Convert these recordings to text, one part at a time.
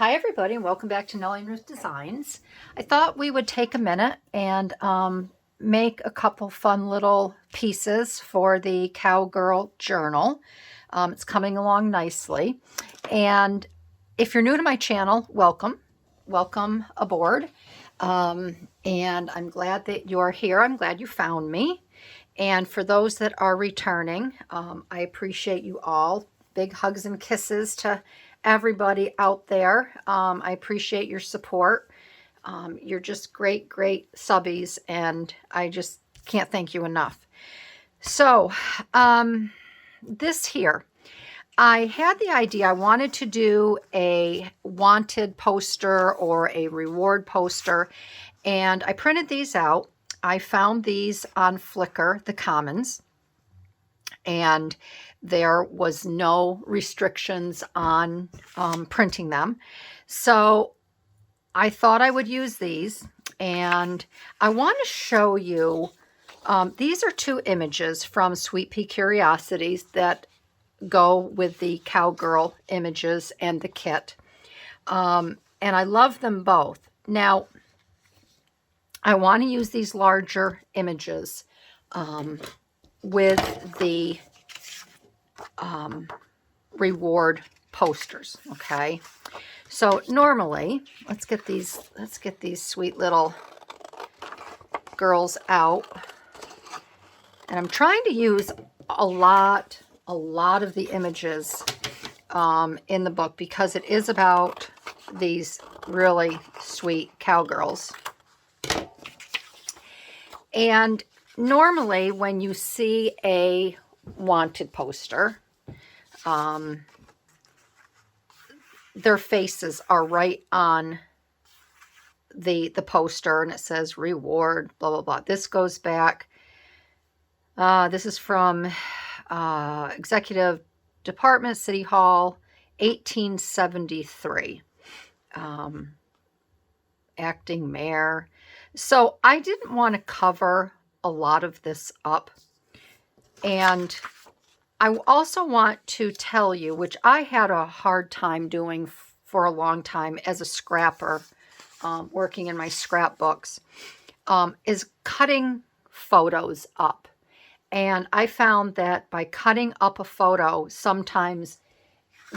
Hi everybody, and welcome back to Nellie and Ruth Designs. I thought we would take a minute and make a couple fun little pieces for the Cowgirl journal. It's coming along nicely. And if you're new to my channel, welcome. Welcome aboard. And I'm glad that you're here. I'm glad you found me. And for those that are returning, I appreciate you all. Big hugs and kisses to everybody out there. I appreciate your support. You're just great subbies, and I just can't thank you enough. So this here, I had the idea I wanted to do a wanted poster or a reward poster, and I printed these out. I found these on Flickr, the Commons, and there was no restrictions on printing them. So I thought I would use these, and I want to show you, these are two images from Sweet Pea Curiosities that go with the Cowgirl images and the kit. And I love them both. Now, I want to use these larger images with the reward posters. Okay, so normally, let's get these sweet little girls out, and I'm trying to use a lot of the images in the book because it is about these really sweet cowgirls. And normally when you see a wanted poster, their faces are right on the poster, and it says reward, blah, blah, blah. This goes back, this is from Executive Department, City Hall, 1873. Acting mayor. So I didn't want to cover a lot of this up. And I also want to tell you, which I had a hard time doing for a long time as a scrapper, working in my scrapbooks, is cutting photos up. And I found that by cutting up a photo, sometimes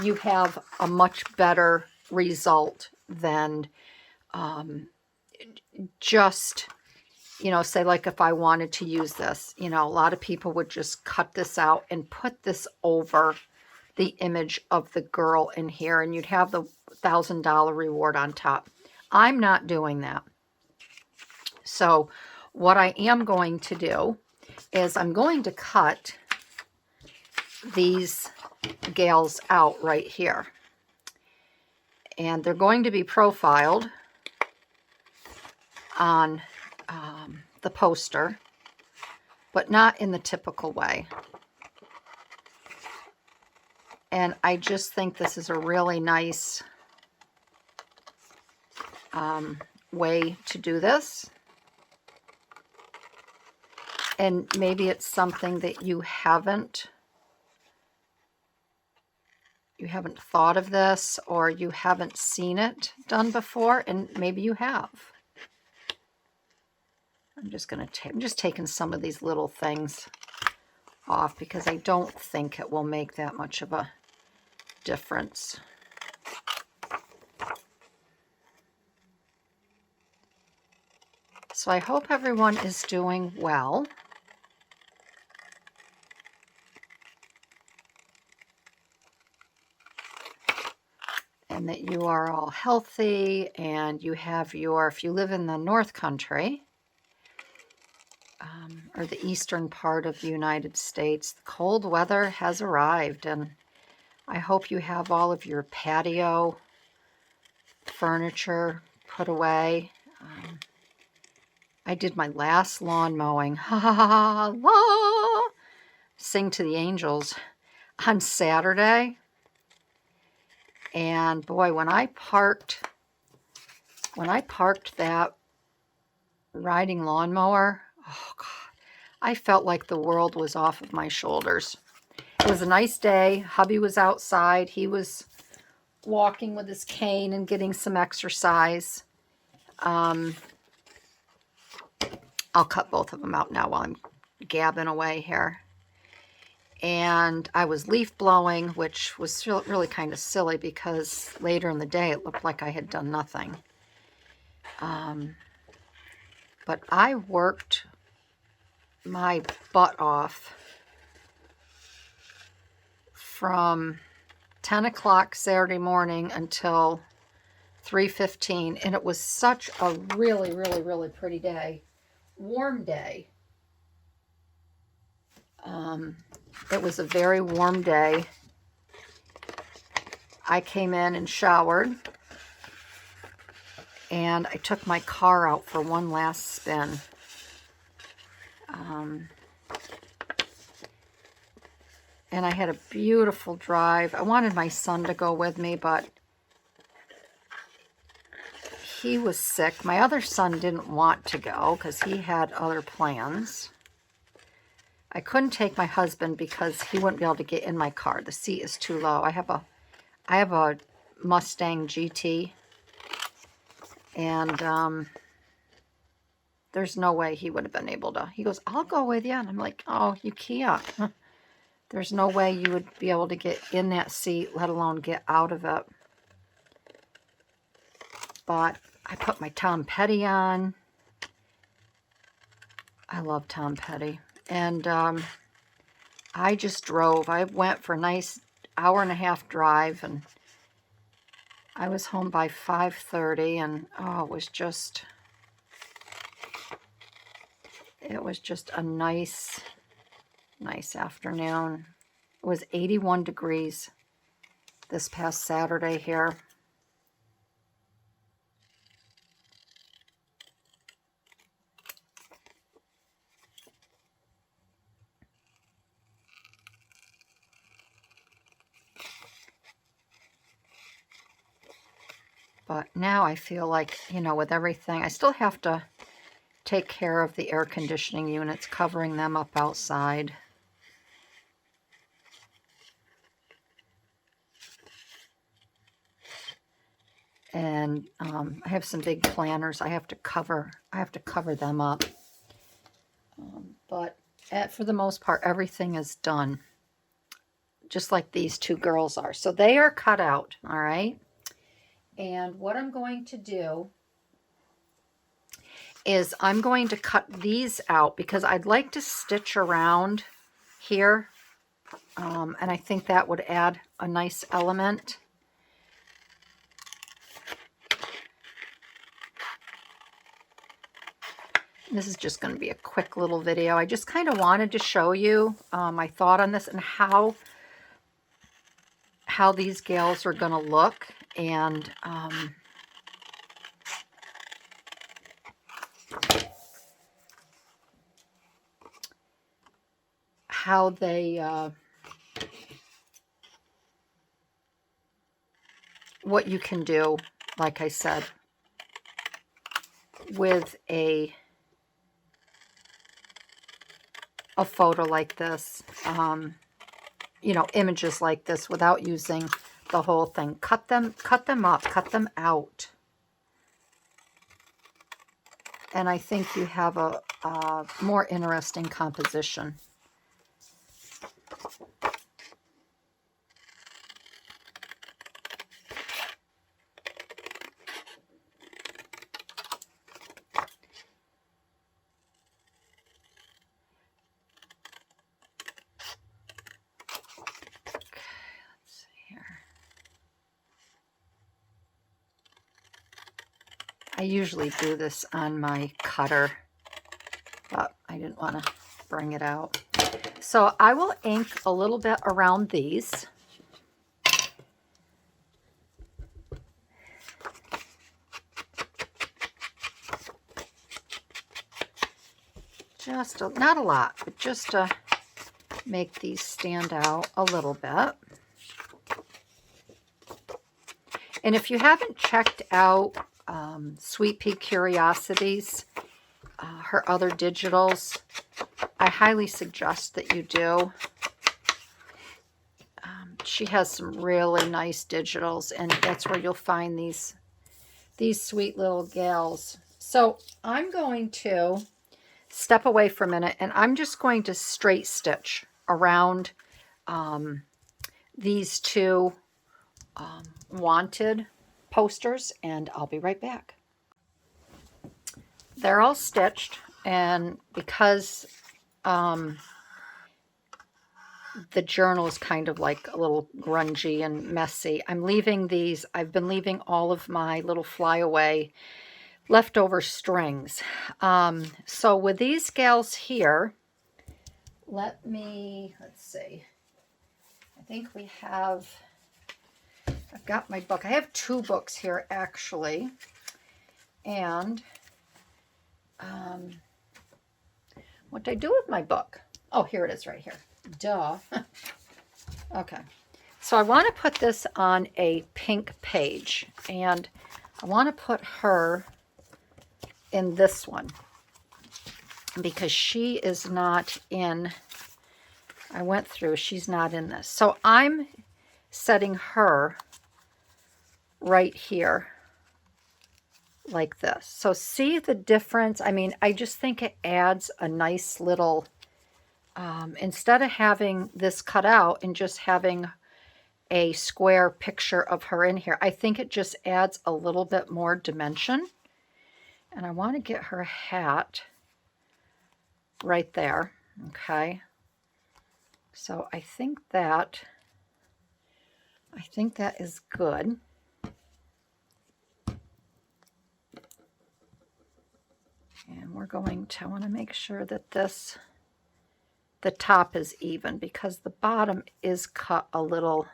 you have a much better result than just, say like if I wanted to use this, a lot of people would just cut this out and put this over the image of the girl in here, and you'd have the $1,000 reward on top. I'm not doing that. So what I am going to do is I'm going to cut these gals out right here. And they're going to be profiled on the poster, but not in the typical way. And I just think this is a really nice way to do this. And maybe it's something that you haven't thought of this, or you haven't seen it done before, and maybe you have. I'm just taking some of these little things off because I don't think it will make that much of a difference. So I hope everyone is doing well. And that you are all healthy, and you have if you live in the North Country, or the eastern part of the United States, the cold weather has arrived, and I hope you have all of your patio furniture put away. I did my last lawn mowing, sing to the angels, on Saturday. And boy, when I parked that riding lawnmower, oh God, I felt like the world was off of my shoulders. It was a nice day. Hubby was outside. He was walking with his cane and getting some exercise. I'll cut both of them out now while I'm gabbing away here. And I was leaf blowing, which was really kind of silly because later in the day it looked like I had done nothing. But I worked my butt off from 10 o'clock Saturday morning until 3:15, and it was such a really, really, really pretty day. Warm day. It was a very warm day. I came in and showered, and I took my car out for one last spin. And I had a beautiful drive. I wanted my son to go with me, but he was sick. My other son didn't want to go because he had other plans. I couldn't take my husband because he wouldn't be able to get in my car. The seat is too low. I have a Mustang GT, and there's no way he would have been able to. He goes, "I'll go with you," and I'm like, "Oh, you can't. There's no way you would be able to get in that seat, let alone get out of it." But I put my Tom Petty on. I love Tom Petty. And I just drove. I went for a nice hour-and-a-half drive, and I was home by 5:30, and oh, it was just a nice afternoon. It was 81 degrees this past Saturday here. But now I feel like, with everything, I still have to take care of the air conditioning units, covering them up outside. And I have some big planters. I have to cover them up. But for the most part, everything is done. Just like these two girls are. So they are cut out, all right? And what I'm going to do is I'm going to cut these out because I'd like to stitch around here. And I think that would add a nice element. This is just going to be a quick little video. I just kind of wanted to show you my thought on this and how these gals are going to look, and how they what you can do, like I said, with a photo like this, images like this without using the whole thing. Cut them up, cut them out. And I think you have a more interesting composition. I usually do this on my cutter, but I didn't want to bring it out. So I will ink a little bit around these. Just not a lot, but just to make these stand out a little bit. And if you haven't checked out Sweet Pea Curiosities, her other digitals, I highly suggest that you do. she has some really nice digitals, and that's where you'll find these sweet little gals. So I'm going to step away for a minute, and I'm just going to straight stitch around these two wanted posters, and I'll be right back. They're all stitched, and because the journal is kind of like a little grungy and messy, I'm leaving these, I've been leaving all of my little flyaway leftover strings. So with these gals here, let's see, I think we have, I've got my book. I have two books here actually, and what did I do with my book? Oh, here it is right here. Duh. Okay. So I want to put this on a pink page, and I want to put her in this one because she is not in, I went through, she's not in this. So I'm setting her right here like this. So see the difference? I mean, I just think it adds a nice little, instead of having this cut out and just having a square picture of her in here, I think it just adds a little bit more dimension. And I want to get her hat right there. Okay. So I think that is good. And we're going to, I want to make sure that the top is even, because the bottom is cut a little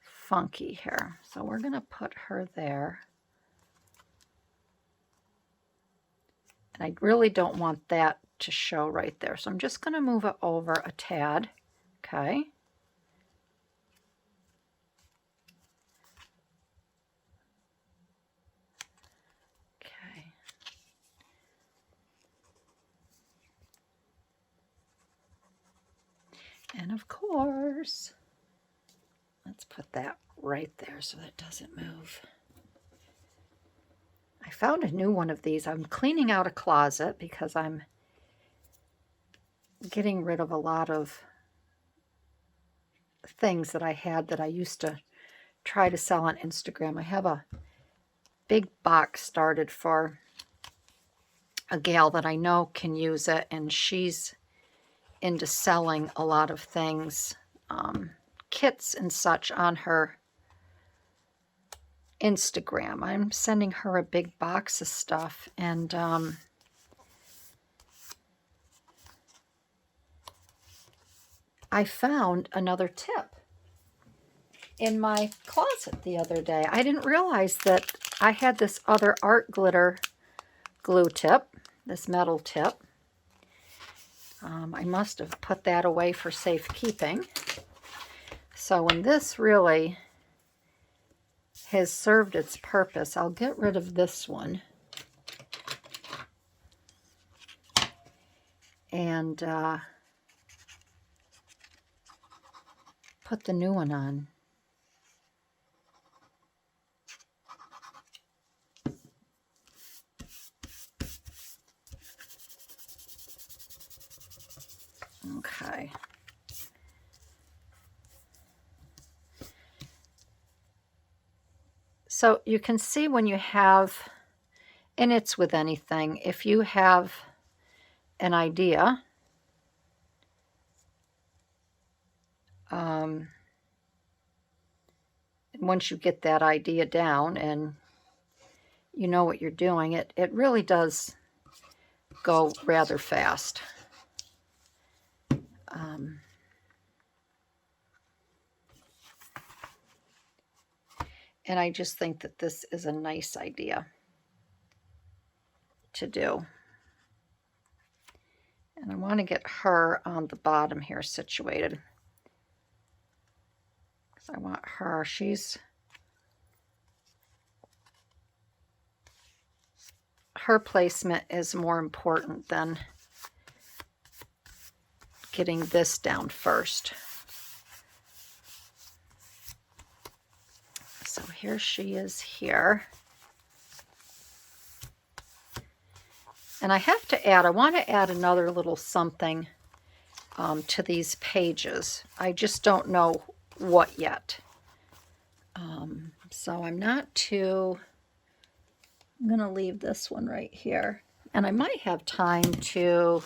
funky here. So we're going to put her there. And I really don't want that to show right there. So I'm just going to move it over a tad. Okay. Okay. And of course, let's put that right there so that it doesn't move. I found a new one of these. I'm cleaning out a closet because I'm getting rid of a lot of things that I had that I used to try to sell on Instagram. I have a big box started for a gal that I know can use it, and she's into selling a lot of things, kits and such on her Instagram. I'm sending her a big box of stuff, and I found another tip in my closet the other day. I didn't realize that I had this other art glitter glue tip, this metal tip. I must have put that away for safekeeping. So when this really has served its purpose, I'll get rid of this one and put the new one on. Okay. So you can see when you have, and it's with anything, if you have an idea, once you get that idea down and you know what you're doing, it really does go rather fast. And I just think that this is a nice idea to do. And I want to get her on the bottom here situated, because I want her, her placement is more important than getting this down first. So here she is here. And I have to add, I want to add another little something to these pages. I just don't know what yet. So I'm not too, I'm going to leave this one right here. And I might have time to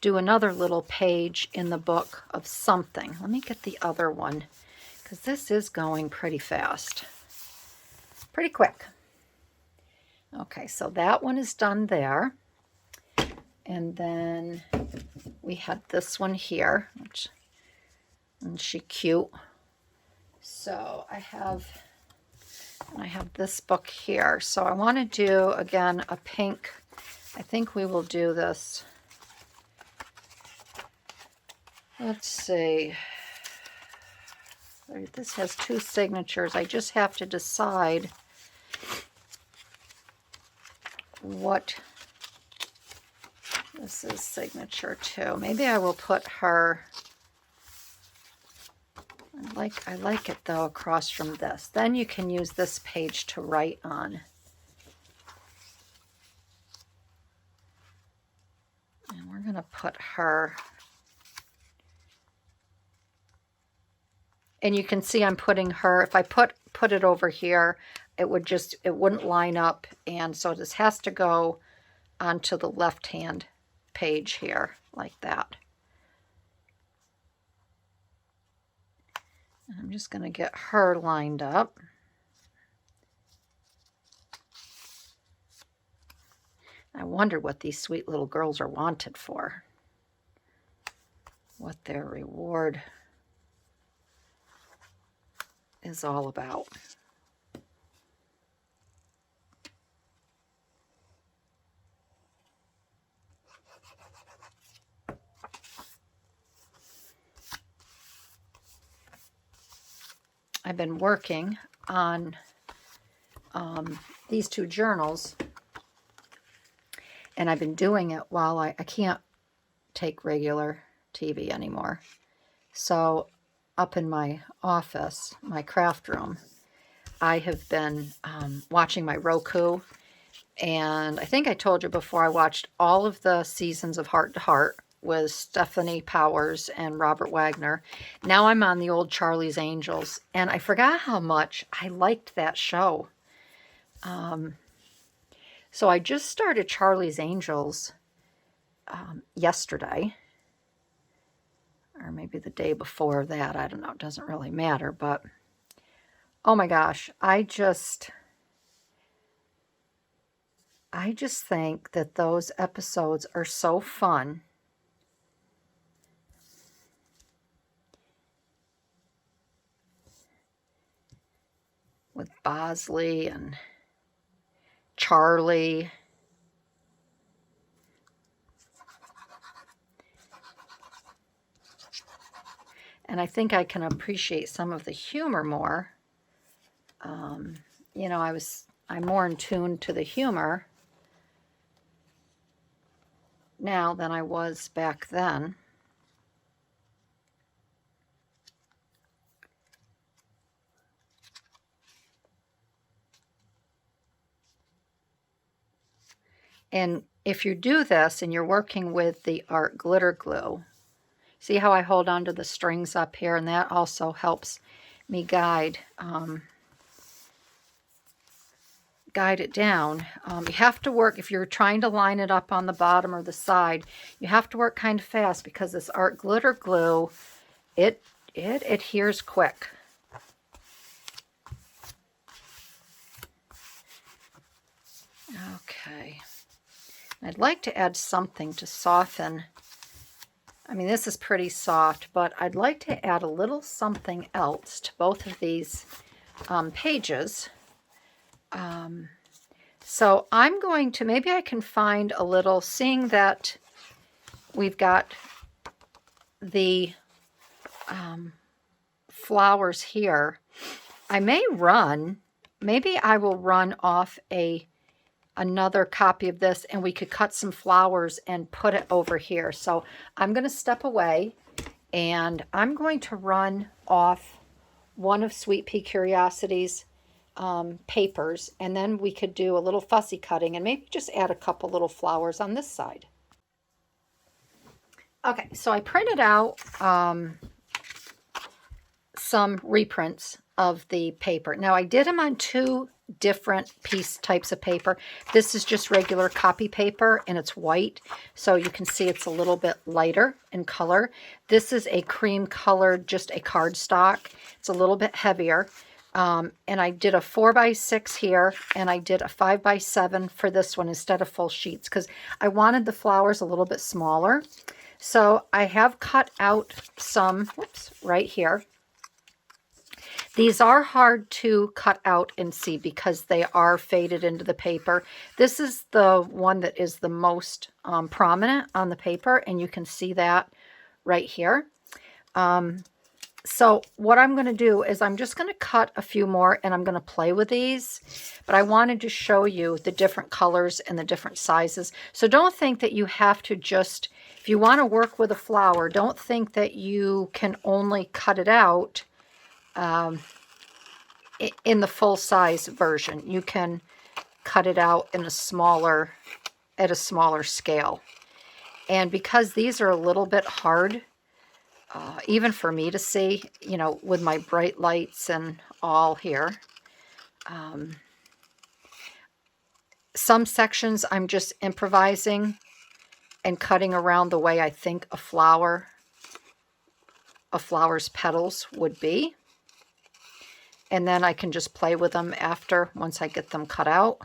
do another little page in the book of something. Let me get the other one, because this is going pretty fast. Pretty quick. Okay, so that one is done there. And then we had this one here, which, isn't she cute? So I have this book here. So I want to do, again, a pink. I think we will do this. Let's see. This has 2 signatures. I just have to decide what this is signature to. Maybe I will put her, I like it though, across from this. Then you can use this page to write on. And we're going to put her, and you can see I'm putting her, if I put it over here, it wouldn't line up, and so this has to go onto the left hand page here, like that. And I'm just going to get her lined up. I wonder what these sweet little girls are wanted for, what their reward is all about. I've been working on these 2 journals, and I've been doing it while I can't take regular TV anymore. So up in my office, my craft room, I have been watching my Roku, and I think I told you before, I watched all of the seasons of Heart to Heart with Stephanie Powers and Robert Wagner. Now I'm on the old Charlie's Angels, and I forgot how much I liked that show. So I just started Charlie's Angels yesterday, or maybe the day before that. I don't know. It doesn't really matter, but oh my gosh, I just think that those episodes are so fun. With Bosley and Charlie. And I think I can appreciate some of the humor more. You know, I'm more in tune to the humor now than I was back then. And if you do this and you're working with the art glitter glue, see how I hold on to the strings up here, and that also helps me guide it down. You have to work, if you're trying to line it up on the bottom or the side, you have to work kind of fast, because this art glitter glue, it adheres quick. Okay. I'd like to add something to soften. I mean, this is pretty soft, but I'd like to add a little something else to both of these pages. So I'm going to, maybe I can find a little, seeing that we've got the flowers here, I may run, maybe I will run off a another copy of this, and we could cut some flowers and put it over here. So I'm going to step away, and I'm going to run off one of Sweet Pea Curiosity's papers, and then we could do a little fussy cutting and maybe just add a couple little flowers on this side. Okay, so I printed out some reprints of the paper. Now I did them on two different types of paper. This is just regular copy paper and it's white, so you can see it's a little bit lighter in color. This is a cream colored, just a cardstock. It's a little bit heavier. And I did a 4x6 here, and I did a 5x7 for this one instead of full sheets because I wanted the flowers a little bit smaller. So I have cut out some, whoops, right here. These are hard to cut out and see because they are faded into the paper. This is the one that is the most prominent on the paper, and you can see that right here. So what I'm going to do is I'm just going to cut a few more, and I'm going to play with these. But I wanted to show you the different colors and the different sizes. So don't think that you have to just, if you want to work with a flower, don't think that you can only cut it out in the full size version. You can cut it out in a smaller, at a smaller scale. And because these are a little bit hard, even for me to see, you know, with my bright lights and all here, some sections I'm just improvising and cutting around the way I think a flower's petals would be. And then I can just play with them after, once I get them cut out.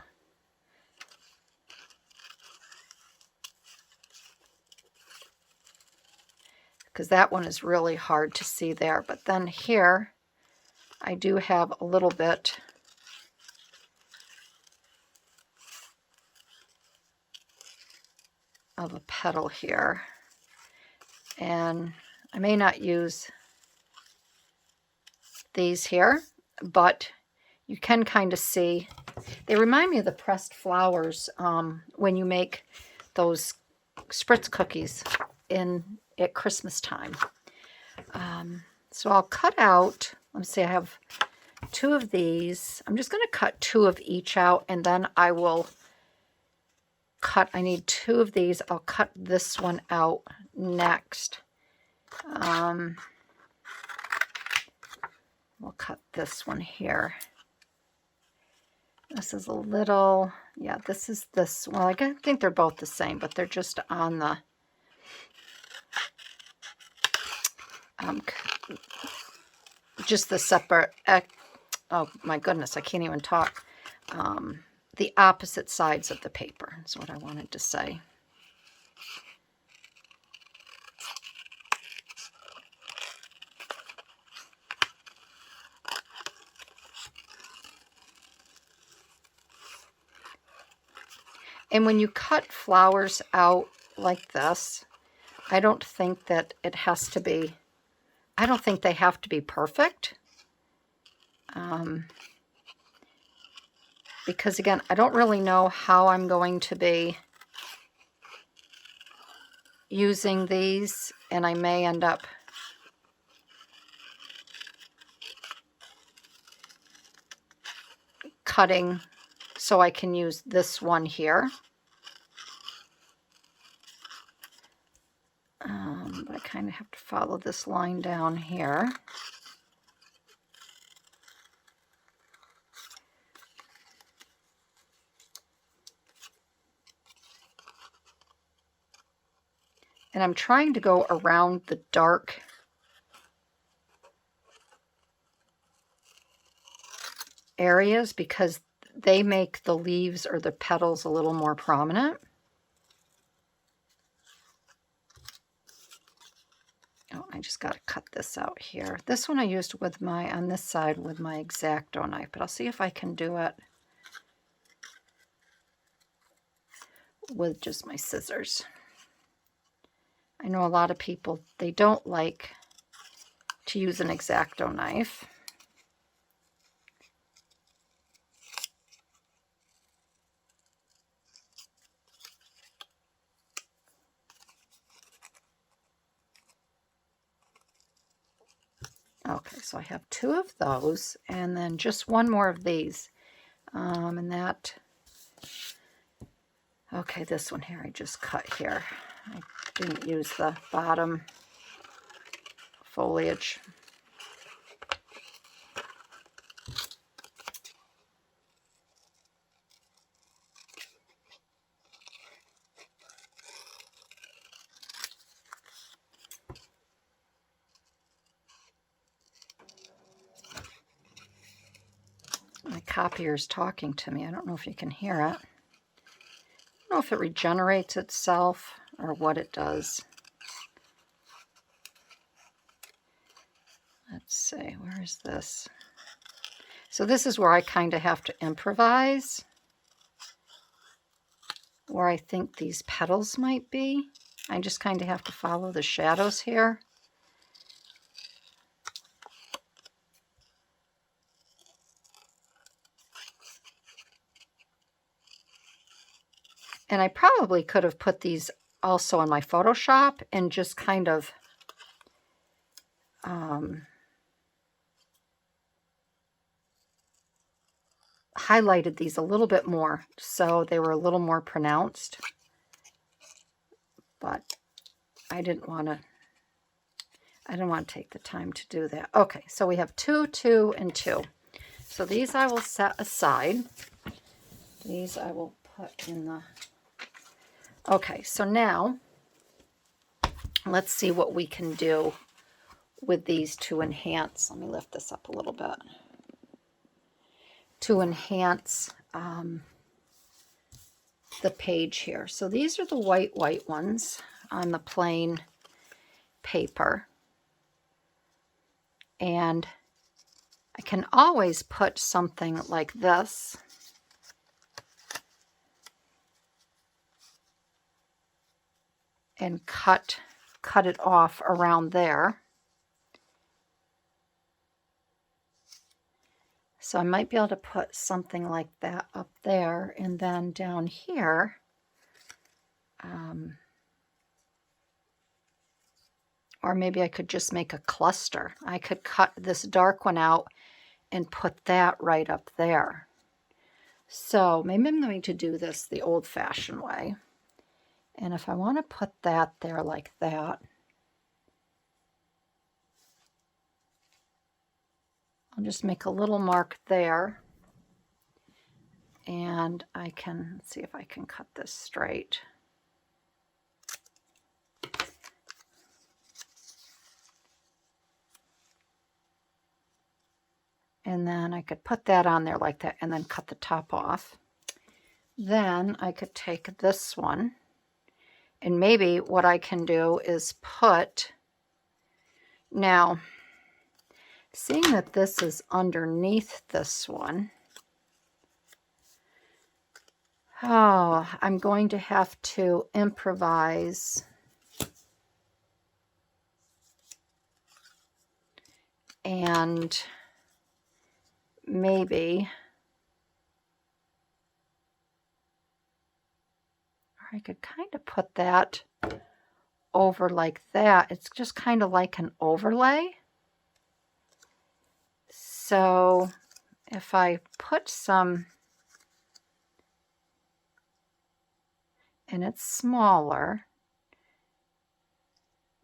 Because that one is really hard to see there. But then here, I do have a little bit of a petal here. And I may not use these here, but you can kind of see, they remind me of the pressed flowers when you make those spritz cookies at Christmas time. So I'll cut out, let's see, I have two of these. I'm just going to cut two of each out, and then I will cut, I need two of these. I'll cut this one out next. We'll cut this one here. This is a little, yeah, this is this. Well, I think they're both the same, but they're just on the, just the separate, oh my goodness, I can't even talk. The opposite sides of the paper is what I wanted to say. And when you cut flowers out like this, I don't think that it has to be, I don't think they have to be perfect. Because again, I don't really know how I'm going to be using these, and I may end up cutting so I can use this one here. But I kind of have to follow this line down here. And I'm trying to go around the dark areas because they make the leaves or the petals a little more prominent. Oh, I just got to cut this out here. This one I used with my, on this side with my X-Acto knife, but I'll see if I can do it with just my scissors. I know a lot of people, they don't like to use an X-Acto knife. Okay, so I have 2 of those, and then just 1 more of these. And that, okay, this one here I just cut here. I didn't use the bottom foliage. My copier's talking to me. I don't know if you can hear it. I don't know if it regenerates itself or what it does. Let's see, where is this? So this is where I kind of have to improvise, where I think these petals might be. I just kind of have to follow the shadows here. And I probably could have put these also in my Photoshop and just kind of highlighted these a little bit more so they were a little more pronounced. But I didn't want to take the time to do that. Okay, so we have 2, 2, and 2. So these I will set aside. These I will put in the... Okay, so now let's see what we can do with these to enhance. Let me lift this up a little bit. To enhance the page here. So these are the white ones on the plain paper. And I can always put something like this and cut it off around there. So I might be able to put something like that up there, and then down here, or maybe I could just make a cluster. I could cut this dark one out and put that right up there. So maybe I'm going to do this the old-fashioned way. And if I want to put that there like that, I'll just make a little mark there. And I can, let's see if I can cut this straight. And then I could put that on there like that and then cut the top off. Then I could take this one, and maybe what I can do is put, now, seeing that this is underneath this one, oh, I'm going to have to improvise and maybe, or I could kind of put that over like that. It's just kind of like an overlay. So if I put some, and it's smaller,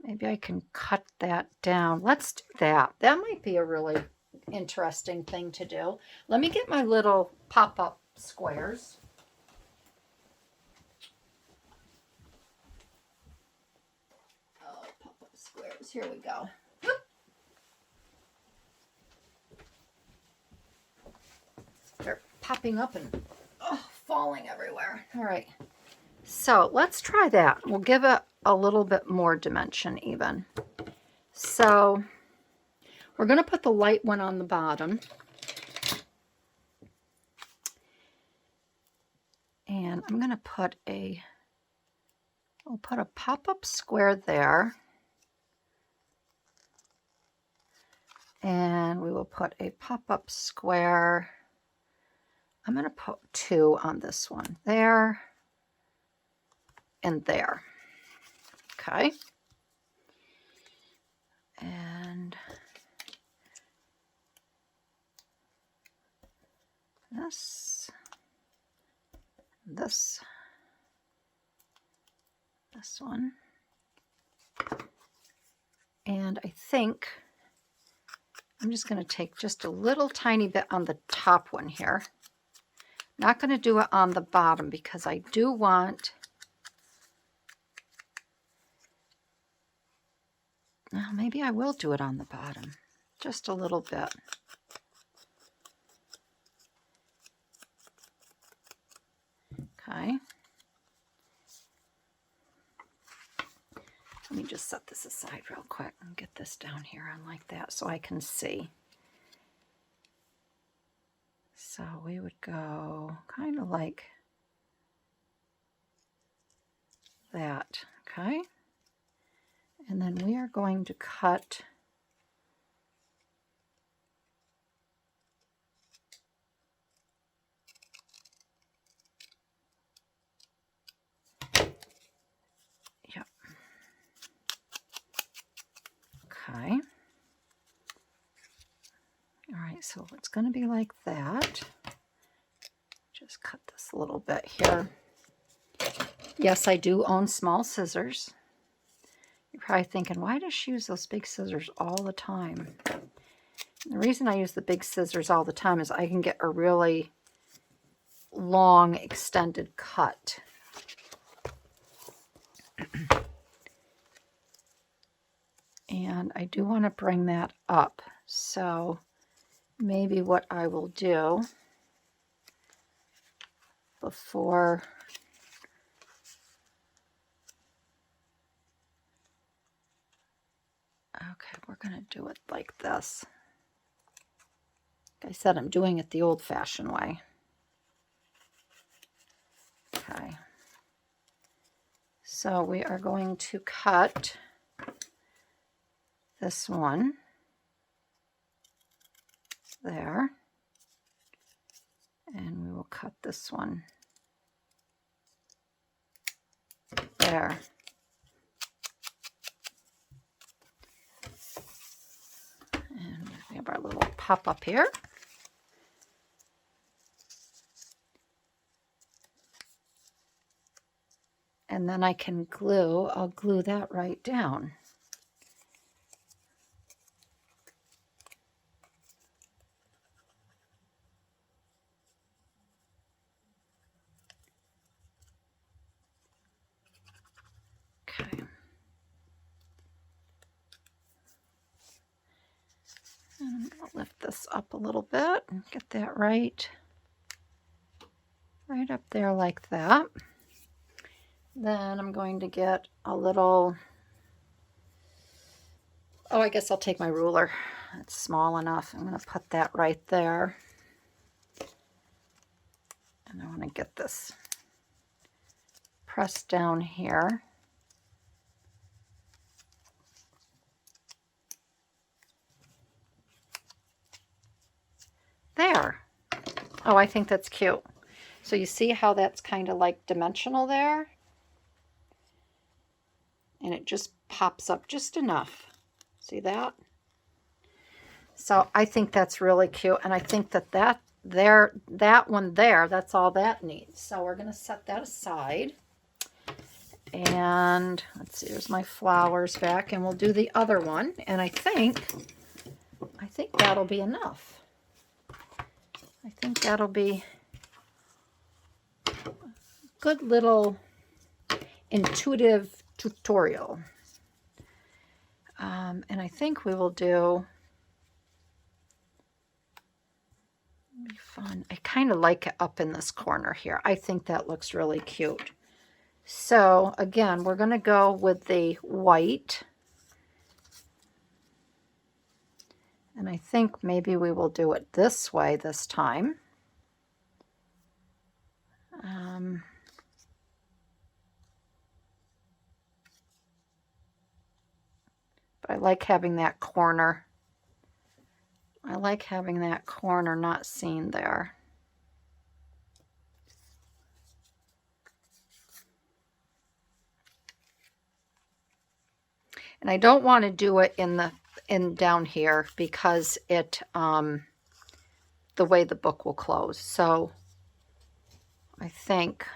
maybe I can cut that down. Let's do that. That might be a really interesting thing to do. Let me get my little pop-up squares. Oh, pop-up squares. Here we go. They're popping up and falling everywhere. All right. So let's try that. We'll give it a little bit more dimension even. So we're going to put the light one on the bottom. And I'm going to put I'll put a pop-up square there. And we will put a pop-up square. I'm going to put 2 on this one. There and there. Okay. And this, this one. And I think I'm just going to take just a little tiny bit on the top one here. Not going to do it on the bottom because I do want, well, maybe I will do it on the bottom, just a little bit. Okay. Let me just set this aside real quick and get this down here on like that so I can see. So we would go kind of like that, okay? And then we are going to cut okay. All right, so it's going to be like that. Just cut this a little bit here. Yes, I do own small scissors. You're probably thinking, why does she use those big scissors all the time? The reason I use the big scissors all the time is I can get a really long, extended cut. And I do want to bring that up. So maybe what I will do before okay, we're going to do it like this. Like I said, I'm doing it the old-fashioned way. Okay. So we are going to cut this one there. And we will cut this one there. And we have our little pop-up here. And then I can glue, I'll glue that right down. Okay. And I'm going to lift this up a little bit and get that right up there like that. Then I'm going to get a little, oh, I guess I'll take my ruler. It's small enough. I'm going to put that right there. And I want to get this pressed down here. There. Oh, I think that's cute. So you see how that's kind of like dimensional there? And it just pops up just enough. See that? So I think that's really cute. And I think that one there, that's all that needs. So we're going to set that aside. And let's see, there's my flowers back. And we'll do the other one. And I think that'll be enough. I think that'll be a good little intuitive tutorial. And I think we will do, be fun. I kind of like it up in this corner here. I think that looks really cute. So again, we're going to go with the white. And I think maybe we will do it this way this time. But I like having that corner. I like having that corner not seen there. And I don't want to do it in down here because it the way the book will close. So I think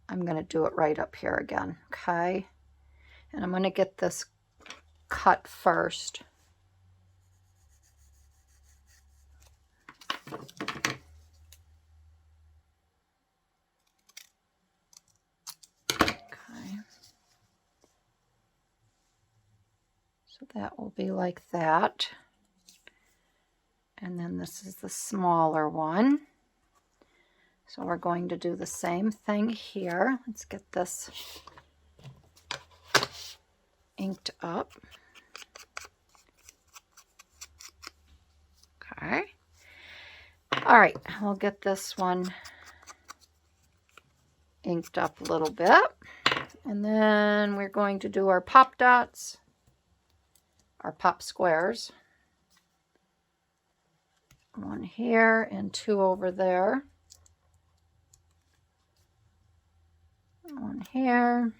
I'm going to do it right up here again, okay? And I'm going to get this cut first. Okay. So that will be like that. And then this is the smaller one. So we're going to do the same thing here. Let's get this inked up. Okay. All right, we'll get this one inked up a little bit. And then we're going to do our pop dots, our pop squares. One here and two over there. One here.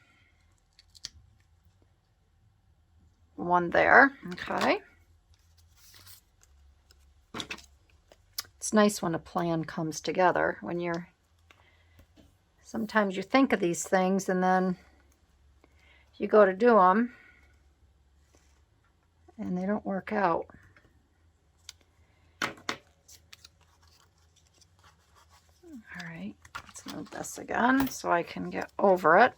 One there. Okay. It's nice when a plan comes together, when you're, sometimes you think of these things and then you go to do them and they don't work out. All right, let's move this again so I can get over it.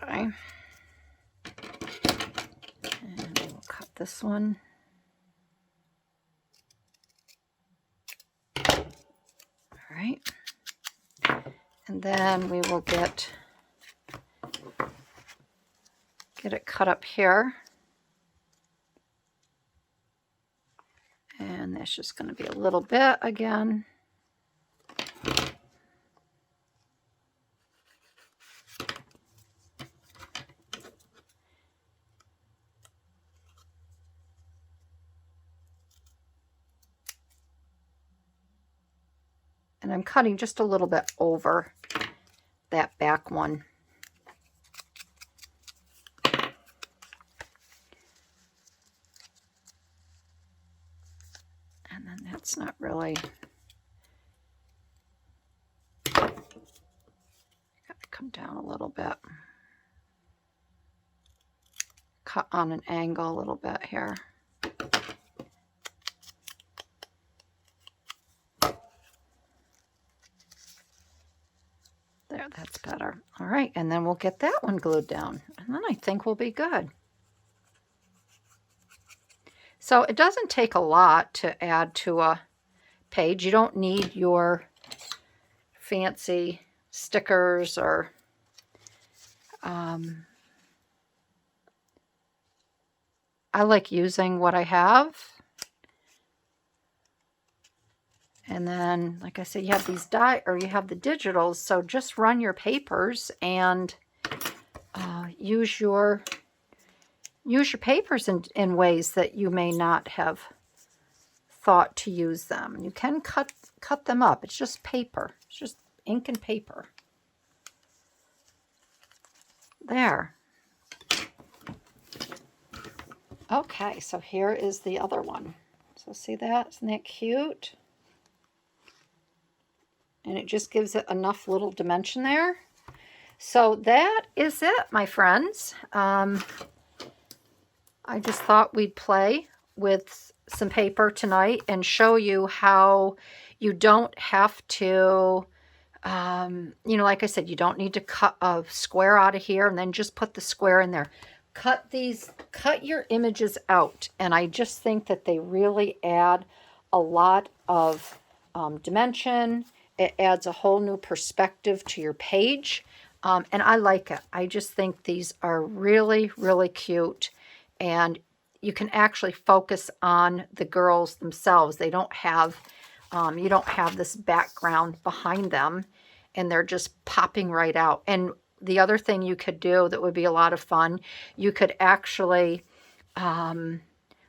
Okay. And we'll cut this one. All right. And then we will get it cut up here. And that's just going to be a little bit again. And I'm cutting just a little bit over that back one. And then that's not really, got to come down a little bit. Cut on an angle a little bit here. There, that's better. All right, and then we'll get that one glued down. And then I think we'll be good. So it doesn't take a lot to add to a page. You don't need your fancy stickers or I like using what I have. And then, like I said, you have these you have the digitals, so just run your papers and use your papers in ways that you may not have thought to use them. You can cut them up. It's just paper. It's just ink and paper. There. Okay, so here is the other one. So see that? Isn't that cute? And it just gives it enough little dimension there. So that is it, my friends. I just thought we'd play with some paper tonight and show you how you don't have to, you know, like I said, you don't need to cut a square out of here and then just put the square in there. Cut your images out. And I just think that they really add a lot of dimension. It adds a whole new perspective to your page. And I like it. I just think these are really, really cute. And you can actually focus on the girls themselves. They don't have, you don't have this background behind them. And they're just popping right out. And the other thing you could do that would be a lot of fun, you could actually,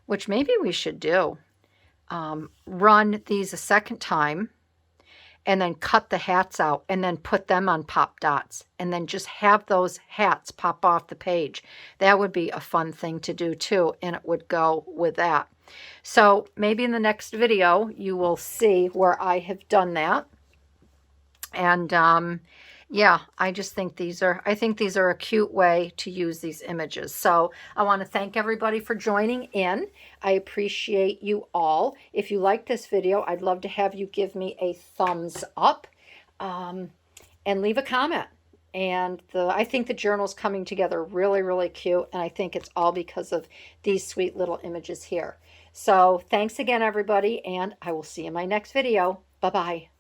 which maybe we should do, run these a second time and then cut the hats out and then put them on pop dots and then just have those hats pop off the page. That would be a fun thing to do too, and it would go with that. So maybe in the next video you will see where I have done that. And yeah, I just think these are a cute way to use these images. So I want to thank everybody for joining in. I appreciate you all. If you like this video, I'd love to have you give me a thumbs up and leave a comment. And I think the journal's coming together really, really cute. And I think it's all because of these sweet little images here. So thanks again, everybody. And I will see you in my next video. Bye-bye.